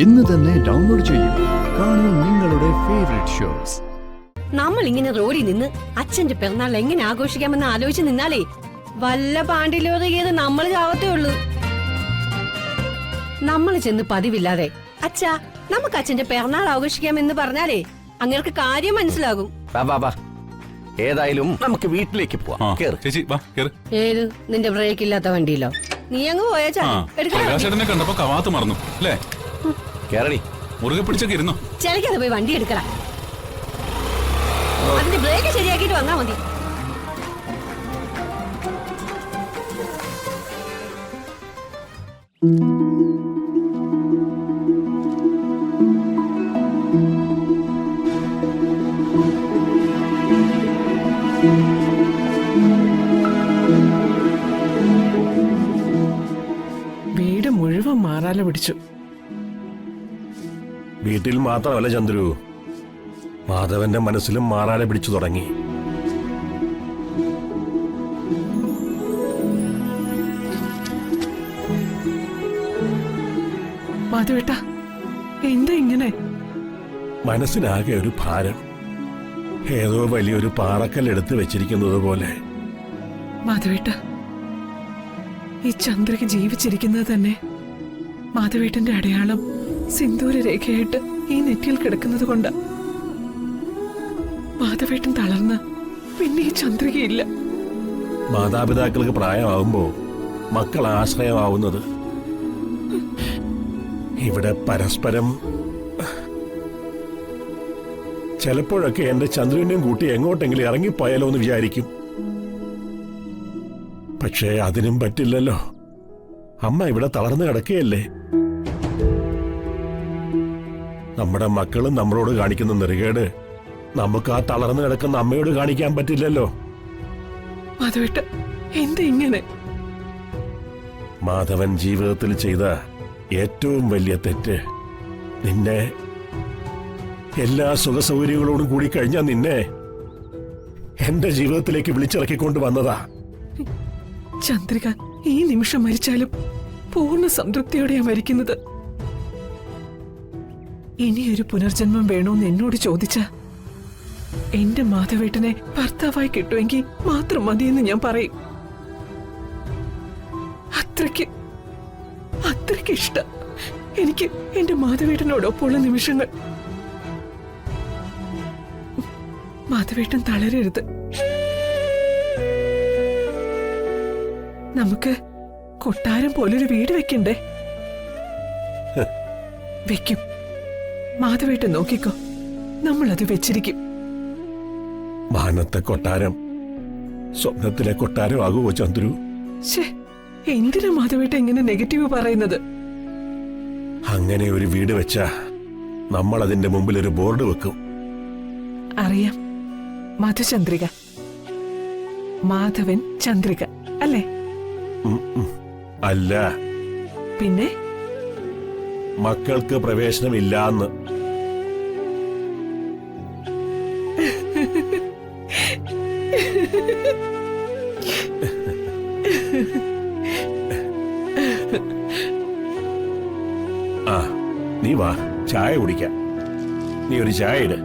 ഇന്ന് തന്നെ ഡൗൺലോഡ് ചെയ്യൂ. കാണൂ നിങ്ങളുടെ ഫേവറേറ്റ് ഷോസ്. നമ്മൾ ഇങ്ങനെ റോഡിൽ നിന്ന് അച്ഛന്റെ പിറന്നാൾ എങ്ങനെ ആഘോഷിക്കാമെന്ന് ആലോചിച്ച് നിന്നാലേ വല്ല പാണ്ടിലോറിയത് നമ്മൾ ചാവത്തേ ഉള്ളൂ. നമ്മൾ ചെന്ന് പതിവില്ലാതെ അച്ഛാ നമുക്ക് അച്ഛന്റെ പിറന്നാൾ ആഘോഷിക്കാമെന്ന് പറഞ്ഞാലേ അങ്ങനെ കാര്യം മനസ്സിലാകും. ഏതായാലും നമുക്ക് വീട്ടിലേക്ക് പോവാം. ഏത് നിന്റെ ബ്രേക്ക് ഇല്ലാത്ത വണ്ടിയിലോ? നീ അങ്ങ് പോയാ കണ്ടപ്പോ കവാത്ത് മറന്നു അല്ലേ? കേരളി മുറുകെ പിടിച്ചൊക്കെ ഇരുന്നോ? ചിലക്കാതെ പോയി വണ്ടി എടുക്കടാ. അതിന്റെ ബ്രേക്ക് ശരിയാക്കിട്ട് വന്നാ മതി. വീട് മുഴുവൻ മാറാല പിടിച്ചു. വീട്ടിൽ മാത്രമല്ല ചന്ദ്രു, മാധവന്റെ മനസ്സിലും മാറാല പിടിച്ചു തുടങ്ങി. മാധവേട്ട, എന്താ ഇങ്ങനെ? മനസ്സിനാകെ ഒരു ഭാരം, ഏതോ വലിയൊരു പാറക്കൽ എടുത്തു വെച്ചിരിക്കുന്നത് പോലെ. മാധവേട്ട, ഈ ചന്ദ്രക്ക് ജീവിച്ചിരിക്കുന്നത് തന്നെ മാധവേട്ടന്റെ അടയാളം സിന്ദൂര രേഖയായിട്ട് ഈ നെറ്റിയിൽ കിടക്കുന്നത് കൊണ്ട്. മാധവേട്ടൻ തളർന്ന് പിന്നെ ഈ ചന്ദ്രികയില്ല. മാതാപിതാക്കൾക്ക് പ്രായമാവുമ്പോ മക്കൾ ആശ്രയമാവുന്നത്. ഇവിടെ പരസ്പരം ചിലപ്പോഴൊക്കെ എന്റെ ചന്ദ്രനെയും കൂട്ടി എങ്ങോട്ടെങ്കിലും ഇറങ്ങിപ്പോയാലോ എന്ന് വിചാരിക്കും. പക്ഷേ അതിനും പറ്റില്ലല്ലോ. അമ്മ ഇവിടെ തളർന്നു കിടക്കുകയല്ലേ. നമ്മുടെ മക്കളും നമ്മളോട് കാണിക്കുന്ന നെറുകേട് നമുക്ക് ആ തളർന്നു കിടക്കുന്ന അമ്മയോട് കാണിക്കാൻ പറ്റില്ലല്ലോ. മാധവേട്ട, എന്താ ഇങ്ങനെ? മാധവൻ ജീവിതത്തിൽ ചെയ്ത ഏറ്റവും വലിയ തെറ്റ്, നിന്നെ എല്ലാ സുഖസൗകര്യങ്ങളോടും കൂടി കഴിഞ്ഞ നിന്നെ എന്റെ ജീവിതത്തിലേക്ക് വിളിച്ചിറക്കിക്കൊണ്ട് വന്നതാ. ചന്ദ്രിക ഈ നിമിഷം മരിച്ചാലും പൂർണ്ണ സംതൃപ്തിയോടെയാ മരിക്കുന്നത്. ഇനിയൊരു പുനർജന്മം വേണോന്ന് എന്നോട് ചോദിച്ച എന്റെ മാധവേട്ടനെ ഭർത്താവായി കിട്ടുമെങ്കിൽ മാത്രം മതിയെന്ന് ഞാൻ പറയും. അത്രയ്ക്ക് ഇഷ്ടം എനിക്ക് എന്റെ മാധവേട്ടനോടൊപ്പമുള്ള നിമിഷങ്ങൾ. മാധവേട്ടൻ തളരരുത്. നമുക്ക് കൊട്ടാരം പോലൊരു വീട് വെക്കണ്ടേ? വെക്കും. മാധവേട്ടൻ നോക്കിക്കോ, നമ്മളത് വെച്ചിരിക്കും. മാനത്തെ കൊട്ടാരം സ്വപ്നത്തിലെ കൊട്ടാരമാകുമോ ചന്ദ്രു? എന്തിനാ മാധവേട്ടൻ ഇങ്ങനെ നെഗറ്റീവ് പറയുന്നത്? അങ്ങനെ ഒരു വീട് വെച്ചാ നമ്മൾ അതിന്റെ മുമ്പിൽ ഒരു ബോർഡ് വെക്കും. അറിയാം, മധുചന്ദ്രിക. മാധവൻ ചന്ദ്രിക അല്ലേ? അല്ല. പിന്നെ? മക്കൾക്ക് പ്രവേശനമില്ലാന്ന്. ആ, നീ വാ, ചായ കുടിക്കാം. നീ ഒരു ചായ ഇട്.